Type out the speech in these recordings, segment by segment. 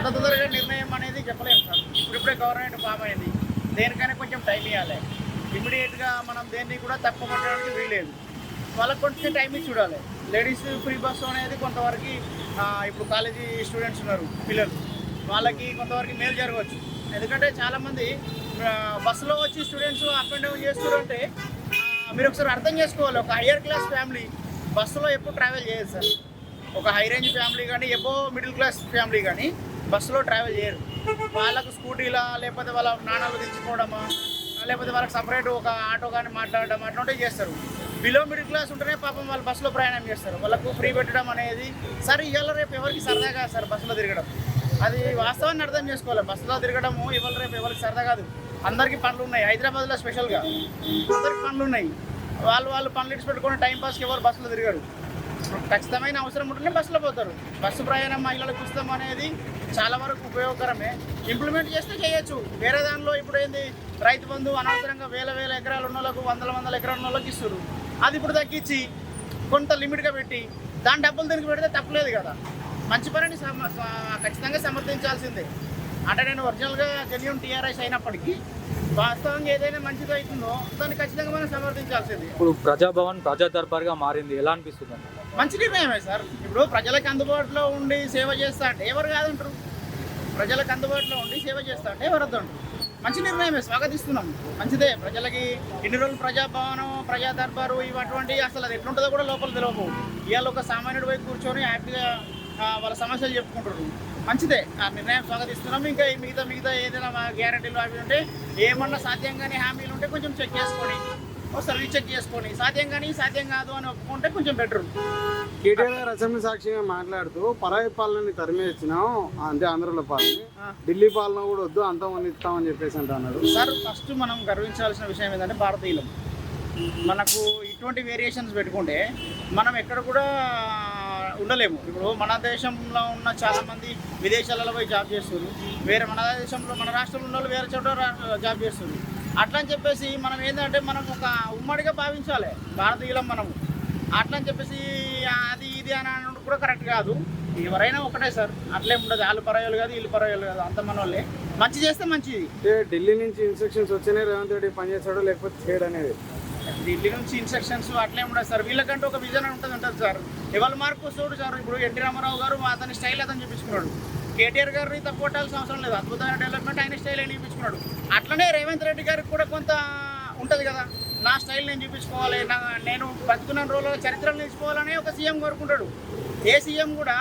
అంత తొందరగా నిర్ణయం అనేది చెప్పలేము సార్. ఇప్పుడిప్పుడే గవర్నమెంట్ ఫామ్ అయింది, దేనికైనా కొంచెం టైం ఇవ్వాలి. ఇమీడియట్గా మనం దేన్ని కూడా తక్కువ కొట్టడానికి వీల్లేదు. వాళ్ళకి కొంచెం టైం ఇచ్చి చూడాలి. లేడీస్ ఫ్రీ బస్సు అనేది కొంతవరకు ఇప్పుడు కాలేజీ స్టూడెంట్స్ ఉన్నారు పిల్లలు, వాళ్ళకి కొంతవరకు మేలు జరగవచ్చు. ఎందుకంటే చాలామంది బస్సులో వచ్చి స్టూడెంట్స్ అప్ అండ్ డౌన్ చేస్తున్నారంటే మీరు ఒకసారి అర్థం చేసుకోవాలి. ఒక హయ్యర్ క్లాస్ ఫ్యామిలీ బస్సులో ఎప్పుడు ట్రావెల్ చేయదు సార్. ఒక హై రేంజ్ ఫ్యామిలీ కానీ ఎబో మిడిల్ క్లాస్ ఫ్యామిలీ కానీ బస్సులో ట్రావెల్ చేయరు. వాళ్ళకు స్కూటీలా లేకపోతే వాళ్ళ నాణాలు తెచ్చుకోవడమా లేకపోతే వాళ్ళకి సపరేట్ ఒక ఆటో కానీ మాట్లాడడం అటువంటివి చేస్తారు. బిలో మిడిల్ క్లాస్ ఉంటేనే పాపం వాళ్ళు బస్సులో ప్రయాణం చేస్తారు. వాళ్ళకు ఫ్రీ పెట్టడం అనేది సరే ఇవాళ రేపు ఎవరికి సరదా కాదు సార్ బస్సులో తిరగడం. అది వాస్తవాన్ని అర్థం చేసుకోవాలి. బస్సులో తిరగడము ఇవాళ రేపు ఎవరికి సరదా కాదు. అందరికీ పనులు ఉన్నాయి. హైదరాబాద్లో స్పెషల్గా అందరికి పనులు ఉన్నాయి. వాళ్ళు పనులు ఇచ్చి పెట్టుకుని టైంపాస్కి ఎవరు బస్సులో తిరగరు. ఖచ్చితమైన అవసరం ఉంటేనే బస్సులో పోతారు. బస్సు ప్రయాణం మహిళలకు ఇస్తాం అనేది చాలా వరకు ఉపయోగకరమే. ఇంప్లిమెంట్ చేస్తే చేయొచ్చు. వేరే దానిలో ఇప్పుడు ఏంది రైతు బంధు అనవసరంగా వేల ఎకరాలు ఉన్న వాళ్ళకు వందల ఎకరాలు ఉన్న వాళ్ళకి ఇస్తారు. అది ఇప్పుడు తగ్గించి కొంత లిమిట్గా పెట్టి దాని డబ్బులు దీనికి పెడితే తప్పలేదు కదా. మంచి పనిని ఖచ్చితంగా సమర్థించాల్సిందే. అంటే నేను ఒరిజినల్గా జెన్యూన్ టీఆర్ఎస్ అయినప్పటికీ వాస్తవంగా ఏదైనా మంచిది అవుతుందో దాన్ని ఖచ్చితంగా మనం సమర్థించాల్సింది. ఇప్పుడు ప్రజాభవన్ ప్రజా దర్బార్గా మారింది, ఎలా అనిపిస్తుంది? మంచి నిర్ణయమే సార్. ఇప్పుడు ప్రజలకు అందుబాటులో ఉండి సేవ చేస్తా అంటే ఎవరు కాదంటారు? ప్రజలకు అందుబాటులో ఉండి సేవ చేస్తా అంటే ఎవరు వద్దంటారు? మంచి నిర్ణయమే, స్వాగతిస్తున్నాం. మంచిదే. ప్రజలకి ఇన్ని రోజులు ప్రజాభవనం ప్రజా దర్బారు ఇటువంటి అసలు అది ఎట్లుంటుందో కూడా లోపల తెలియవు. ఇవాళ ఒక సామాన్యుడి వైపు కూర్చొని హ్యాపీగా వాళ్ళ సమస్యలు చెప్పుకుంటారు. మంచిదే, ఆ నిర్ణయం స్వాగతిస్తున్నాం. ఇంకా మిగతా ఏదైనా గ్యారెంటీలు అవి ఉంటే ఏమన్నా సాధ్యం కానీ హామీలు ఉంటే కొంచెం చెక్ చేసుకొని ఒకసారి రీచెక్ చేసుకొని సాధ్యం కానీ సాధ్యం కాదు అని ఒప్పుకుంటే కొంచెం బెటర్. కేటీఆర్ గారు అసెంబ్లీ సాక్షిగా మాట్లాడుతూ పరాయి పాలనని తరిమేసినాం, అంటే ఆంధ్రలో పాలన, ఢిల్లీ పాలన కూడా వద్దు అంతమంది ఇస్తామని చెప్పేసి అన్నారు సార్. ఫస్ట్ మనం గర్వించాల్సిన విషయం ఏంటంటే భారతీయులం. మనకు ఇటువంటి వేరియేషన్స్ పెట్టుకుంటే మనం ఎక్కడ కూడా ఉండలేము. ఇప్పుడు మన దేశంలో ఉన్న చాలామంది విదేశాలలో పోయి జాబ్ చేస్తారు. వేరే మన దేశంలో మన రాష్ట్రంలో ఉన్న వాళ్ళు వేరే చోట జాబ్ చేస్తారు. అట్లా అని చెప్పేసి మనం ఏంటంటే మనం ఒక ఉమ్మడిగా భావించాలి భారతీయులం మనము. అట్లా అని చెప్పేసి అది ఇది అని అనడం కూడా కరెక్ట్ కాదు. ఎవరైనా ఒకటే సార్, అట్లే ఉండదు. వాళ్ళు పరాయాలు కాదు వీళ్ళు పరాయాలు కాదు, అంత మన వాళ్ళే. మంచి చేస్తే మంచిది. ఢిల్లీ నుంచి ఇన్స్ట్రక్షన్స్ వచ్చినాయి, రేవంత్ రెడ్డి పనిచేస్తాడో లేకపోతే చేయడం అనేది. ఢిల్లీ నుంచి ఇన్స్ట్రక్షన్స్ అట్లే ఉండదు సార్. వీళ్ళకంటే ఒక విజన్ ఉంటుంది సార్. ఎవరి మార్పు చూడు సార్. ఇప్పుడు ఎన్టీ రామారావు గారు అతని స్టైల్ అతను చూపించుకున్నాడు. కేటీఆర్ గారిని తప్పు కొట్టాల్సిన అవసరం లేదు. అద్భుతమైన డెవలప్మెంట్ ఆయన స్టైల్ అని చూపించుకున్నాడు. అట్లనే రేవంత్ రెడ్డి గారికి కూడా కొంత ఉంటుంది కదా, నా స్టైల్ నేను చూపించుకోవాలి, నేను బతుకున్న రోజుల్లో చరిత్రలు నిలిచిపోవాలని ఒక సీఎం కోరుకుంటాడు. ఏ సీఎం కూడా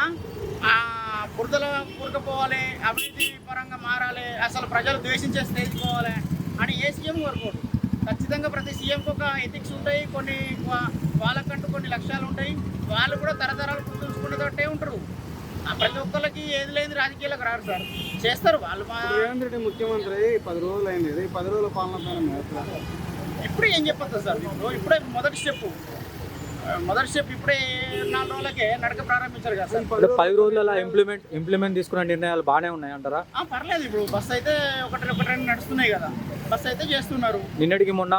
బురదలో కూరుకుపోవాలి, అభివృద్ధి పరంగా మారాలి, అసలు ప్రజలు ద్వేషించే స్టేజ్ పోవాలి అని ఏ సీఎం కోరుకోడు. ఖచ్చితంగా ప్రతి సీఎంకి ఒక ఎథిక్స్ ఉంటాయి, కొన్ని వాళ్ళకంటూ కొన్ని లక్ష్యాలు ఉంటాయి. వాళ్ళు కూడా తరతరాలు గుర్తుంచుకునేటట్టే ఉంటారు. ప్రతి ఒక్కరికి ఏది లేదు రాజకీయాలకు రారు సార్, చేస్తారు వాళ్ళు. రేవంత్ రెడ్డి ముఖ్యమంత్రి 10 రోజులు అయింది. 10 రోజుల పాలన పైన ఇప్పుడు ఏం చెప్పొద్దు సార్. ఇప్పుడే మొదటి స్టెప్ ఇప్పుడే 4 రోజులకే నడక ప్రారంభించారు కదా సార్. 10 రోజుల ఇంప్లిమెంట్ తీసుకున్న నిర్ణయాలు బాగానే ఉన్నాయి అంటారా? పర్లేదు. ఇప్పుడు బస్సు అయితే ఒకటి రెండు నడుస్తున్నాయి కదా, బస్సు అయితే చేస్తున్నారు. నిన్నటికి మొన్న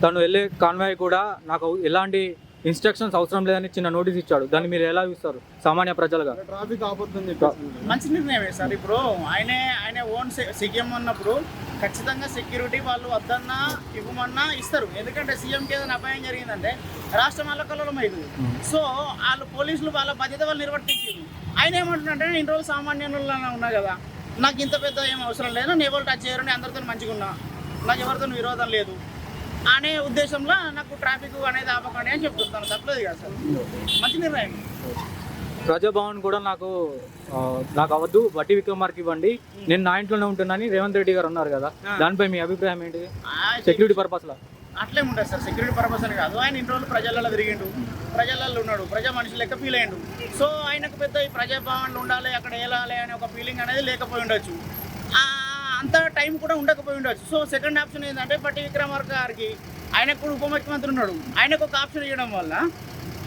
తను వెళ్ళే కాన్వాయ్ కూడా నాకు ఎలాంటి ఇన్స్ట్రక్షన్స్ అవసరం లేదని చిన్న నోటీస్ ఇచ్చాడు. దాన్ని మీరు ఎలా చూస్తారు సామాన్య ప్రజలుగా? ట్రాఫిక్ ఆపొద్దని చెప్పి మంచి నిర్ణయమే సార్. ఇప్పుడు ఆయన ఓన్ సీఎం అన్నప్పుడు ఖచ్చితంగా సెక్యూరిటీ వాళ్ళు వద్దన్నా ఇవ్వమన్నా ఇస్తారు. ఎందుకంటే సీఎంకి ఏదైనా అపాయం జరిగిందంటే రాష్ట్రం అల్లకల్లోలం అవుతుంది. సో వాళ్ళు పోలీసులు వాళ్ళ బాధ్యత వాళ్ళు నిర్వర్తించారు. ఆయన ఏమంటున్నారంటే ఇన్ని రోజులు సామాన్యులలో ఉన్నా కదా, నాకు ఇంత పెద్ద ఏం అవసరం లేదు, నేను ఎవరు టచ్ చేయరు, నేను అందరితో మంచిగా ఉన్నా, నాకు ఎవరితో విరోధం లేదు అనే ఉద్దేశంలో నాకు ట్రాఫిక్ అనేది ఆపకండి అని చెప్తున్నాను. తప్పలేదు కదా సార్, మంచి నిర్ణయం. ప్రజాభవన్ కూడా నాకు అవద్దు, వడ్డీ విక్రమార్కి ఇవ్వండి, నేను నా ఇంట్లోనే ఉంటున్నాను రేవంత్ రెడ్డి గారు అన్నారు కదా, దానిపై మీ అభిప్రాయం ఏంటి? సెక్యూరిటీ పర్పస్లో అట్లే ఉంటుంది సార్. సెక్యూరిటీ పర్పస్ అని కాదు, ఆయన ఇన్ని రోజులు ప్రజలలో తిరిగిండు, ప్రజలలో ఉన్నాడు, ప్రజా మనిషి లెక్క ఫీల్ అయ్యిండు. సో ఆయనకు పెద్ద ఈ ప్రజాభవన్లు ఉండాలి, అక్కడ వెళ్ళాలి అనే ఒక ఫీలింగ్ అనేది లేకపోయి ఉండొచ్చు, అంత టైం కూడా ఉండకపోయి ఉండొచ్చు. సో సెకండ్ ఆప్షన్ ఏంటంటే వడ్డీ విక్రమార్క గారికి, ఆయనకు కూడా ఉప ముఖ్యమంత్రి ఉన్నాడు, ఆయనకు ఒక ఆప్షన్ ఇవ్వడం వల్ల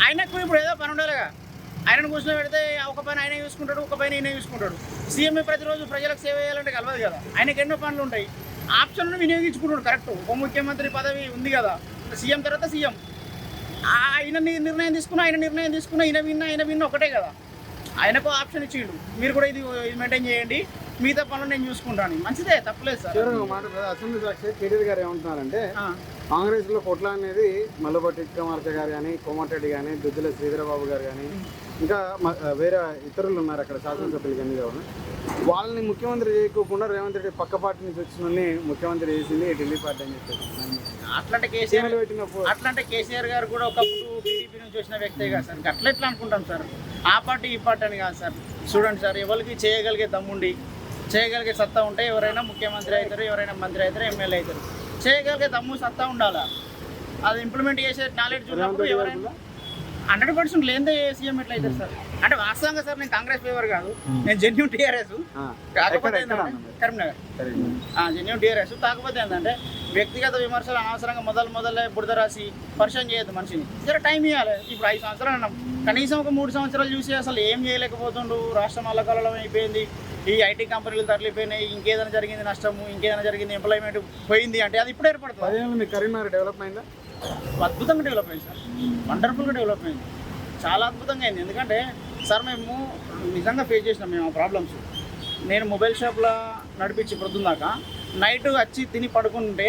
ఆయనకు ఇప్పుడు ఏదో పని ఉండాలిగా. ఆయనను కూర్చొని పెడితే ఒక పని ఆయన చూసుకుంటాడు, ఒక పని ఈయన చూసుకుంటాడు. సీఎం ప్రతిరోజు ప్రజలకు సేవ చేయాలంటే కలవదు కదా, ఆయనకు ఎన్నో పనులు ఉంటాయి. ఆప్షన్ను వినియోగించుకుంటాడు. కరెక్ట్, ఉప ముఖ్యమంత్రి పదవి ఉంది కదా, సీఎం తర్వాత సీఎం. ఆయన నిర్ణయం తీసుకున్నా ఈయన విన్నా ఒకటే కదా. ఆయనకు ఆప్షన్ ఇచ్చిండు, మీరు కూడా ఇది మెయింటైన్ చేయండి, మిగతా పనులు నేను చూసుకుంటాను. మంచిదే, తప్పలేదు సార్. చివరిగా ఒక మాట బ్రదర్, అసెంబ్లీ సాక్షి కేటీఆర్ గారు ఏమంటున్నారంటే కాంగ్రెస్ లో కొట్ల అనేది మల్లబట్టి విక్రమార్క గారు కానీ, కోమటిరెడ్డి కానీ, దుద్దుల శ్రీధరబాబు గారు కానీ, ఇంకా వేరే ఇతరులు ఉన్నారు అక్కడ శాసనసభ్యులు కానీ కూడా, వాళ్ళని ముఖ్యమంత్రి చేయకోకుండా రేవంత్ రెడ్డి పక్క పార్టీ నుంచి వచ్చిన ముఖ్యమంత్రి చేసింది ఢిల్లీ పార్టీ అని చెప్పేసి అట్లంటే కేసీఆర్ గారు కూడా ఒకప్పుడు టీడీపీ నుంచి వచ్చిన వ్యక్తే కదా సార్. అట్లా ఎట్లా అనుకుంటాం సార్? ఆ పార్టీ ఈ పార్టీ అని కాదు సార్. చూడండి సార్, ఎవరికి చేయగలిగే దమ్ముండి చేయగలిగే సత్తా ఉంటే ఎవరైనా ముఖ్యమంత్రి అవుతారు, ఎవరైనా మంత్రి అవుతారు, ఎమ్మెల్యే అవుతారు. చేయగలిగే దమ్ము సత్తా ఉండాలా, అది ఇంప్లిమెంట్ చేసే నాలెడ్జ్ ఉన్నప్పుడు ఎవరైనా 100% లేదే సీఎం ఎట్లా అవుతారు సార్? అంటే వాస్తవంగా సార్ నేను కాంగ్రెస్ ఫేవర్ కాదు, నేను జెన్యూన్ టీఆర్ఎస్. కాకపోతే కరీంనగర్ జెన్యూన్ టీఆర్ఎస్. కాకపోతే ఏంటంటే వ్యక్తిగత విమర్శలు అనవసరంగా మొదలే బురద రాసి పరిచయం చేయొద్దు మనిషిని. సరే టైం ఇవ్వాలి. ఇప్పుడు 5 సంవత్సరాలు అన్నాం, కనీసం ఒక 3 సంవత్సరాలు చూసి అసలు ఏం చేయలేకపోతుండు, రాష్ట్రం అల్లకల్లోలం అయిపోయింది, ఈ ఐటీ కంపెనీలు తరలిపోయినాయి, ఇంకేదైనా జరిగింది నష్టము, ఇంకేదైనా జరిగింది ఎంప్లాయ్మెంట్ పోయింది అంటే అది ఇప్పుడు ఏర్పడుతుంది. కరీంనగర్ డెవలప్ అయిందా? అద్భుతంగా డెవలప్ అయింది సార్, వండర్ఫుల్గా డెవలప్ అయింది, చాలా అద్భుతంగా అయింది. ఎందుకంటే సార్ మేము నిజంగా ఫేస్ చేసినాం మేము ఆ ప్రాబ్లమ్స్. నేను మొబైల్ షాప్లో నడిపించి ప్రొద్దుందాకా నైట్ వచ్చి తిని పడుకుంటే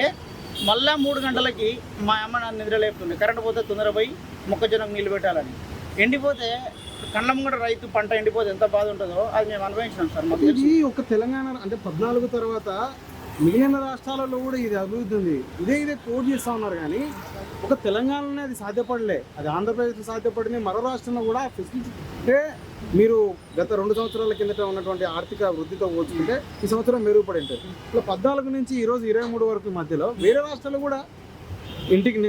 మళ్ళీ 3 గంటలకి మా అమ్మ నన్ను నిద్ర లేపుతుంది, కరెంట్ పోతే తొందర పోయి మొక్కజొన్నకు నీళ్ళు పెట్టాలని. ఎండిపోతే కళ్ళం కూడా రైతు పంట ఎండిపోతే ఎంత బాధ ఉంటుందో అది మేము అనుభవించినాం సార్. మాకు ఇది ఒక తెలంగాణ అంటే 14 తర్వాత మిగిలిన రాష్ట్రాలలో కూడా ఇది అభివృద్ధి ఉంది, ఇదే కోడ్ చేస్తూ ఉన్నారు. కానీ ఒక తెలంగాణలోనే అది సాధ్యపడలే, అది ఆంధ్రప్రదేశ్లో సాధ్యపడింది. మరో రాష్ట్రంలో కూడా ఫెసిలిటీ అంటే మీరు గత 2 సంవత్సరాల కిందట ఉన్నటువంటి ఆర్థిక వృద్ధితో పోల్చుకుంటే ఈ సంవత్సరం మెరుగుపడి ఉంటుంది. ఇలా 14 నుంచి ఈరోజు 23 వరకు మధ్యలో వేరే రాష్ట్రాలు కూడా ఇంటికి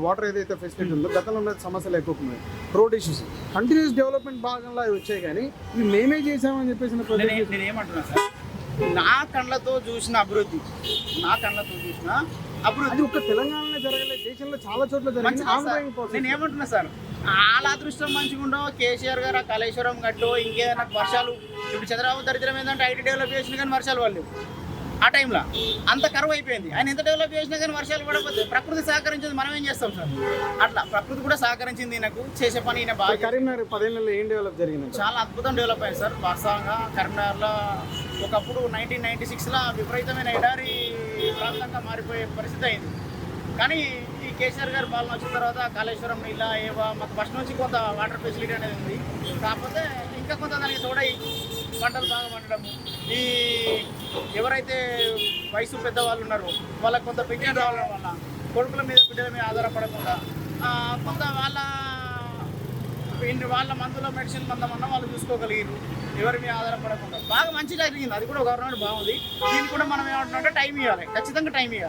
వాటర్ ఏదైతే ఫెసిలిటీ ఉందో గతంలో ఉన్న సమస్యలు ఎక్కువ ఉన్నాయి. రోడ్ ఇష్యూస్ కంటిన్యూస్ డెవలప్మెంట్ భాగంలో అవి వచ్చాయి. కానీ ఇవి మేమే చేసామని చెప్పేసి నేను ఏమంటున్నా సార్, నా కళ్ళతో చూసిన అభివృద్ధి, అది ఒక తెలంగాణలో జరగలేదు, దేశంలో చాలా చోట్ల జరిగింది. నేను ఏమంటున్నా సార్, వాళ్ళ అదృష్టం మంచిగా ఉండవు. కేసీఆర్ గారు కాళేశ్వరం గట్టు ఇంకేదైనా వర్షాలు, ఇప్పుడు చంద్రబాబు దరిద్రం ఏంటంటే ఐటీ డెవలప్ చేసినా కానీ వర్షాలు పడలేవు. ఆ టైంలో అంత కరువు అయిపోయింది. ఆయన ఎంత డెవలప్ చేసినా కానీ వర్షాలు పడకపోతే ప్రకృతి సహకరించింది, మనం ఏం చేస్తాం సార్? అట్లా ప్రకృతి కూడా సహకరించింది ఈయనకు, చేసే పని ఈయన బాగా. కరీంనగర్ 10 ఏళ్ళలో ఏం డెవలప్ జరిగింది? చాలా అద్భుతం డెవలప్ అయింది సార్. వాస్తవంగా కరీంనగర్లో ఒకప్పుడు 1996లో విపరీతమైన ఎడారి ప్రాంతంగా మారిపోయే పరిస్థితి అయింది. కానీ ఈ కేసీఆర్ గారు పాలన వచ్చిన తర్వాత కాళేశ్వరం నీళ్ళ ఏవో మాకు ఫస్ట్ నుంచి కొంత వాటర్ ఫెసిలిటీ అనేది ఉంది. కాకపోతే ఇంకా కొంత దానికి తోడై పంటలు బాగా పండడము, ఈ ఎవరైతే వయసు పెద్దవాళ్ళు ఉన్నారో వాళ్ళకి కొంత పెన్షన్ రావడం వల్ల కొడుకుల మీద బిడ్డల మీద ఆధారపడకుండా కొంత వాళ్ళ మందులో మెడిసిన్ మందమన్నా వాళ్ళు చూసుకోగలిగారు, ఎవరి మీద ఆధారపడకుండా బాగా మంచిగా జరిగింది. అది కూడా గవర్నమెంట్ బాగుంది. దీనికి కూడా మనం ఏమంటున్నామంటే టైం ఇవ్వాలి, ఖచ్చితంగా టైం ఇవ్వాలి.